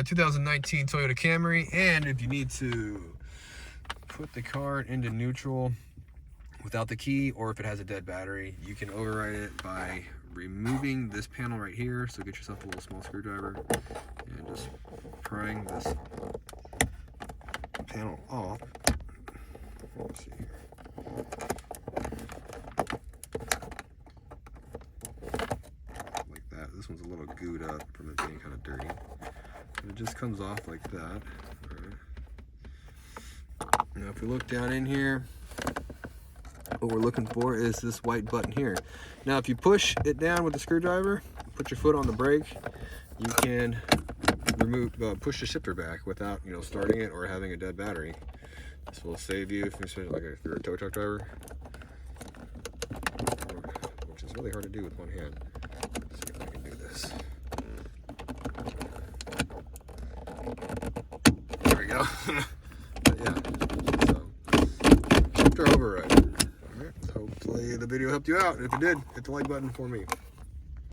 A 2019 Toyota Camry, and if you need to put the car into neutral without the key, or if it has a dead battery, you can override it by removing this panel right here. So get yourself a little small screwdriver and just prying this panel off. Let's see here. Like that. This one's a little gooed up from it being kind of dirty. And it just comes off like that. All right. Now if we look down in here, what we're looking for is this white button here. Now if you push it down with the screwdriver, put your foot on the brake, you can push the shifter back without, you know, starting it or having a dead battery. This will save you, especially like if you're a tow truck driver, which is really hard to do with one hand. Let's see if I can do this. There we go. But yeah, so shifter override. All right, hopefully the video helped you out. If it did, hit the like button for me.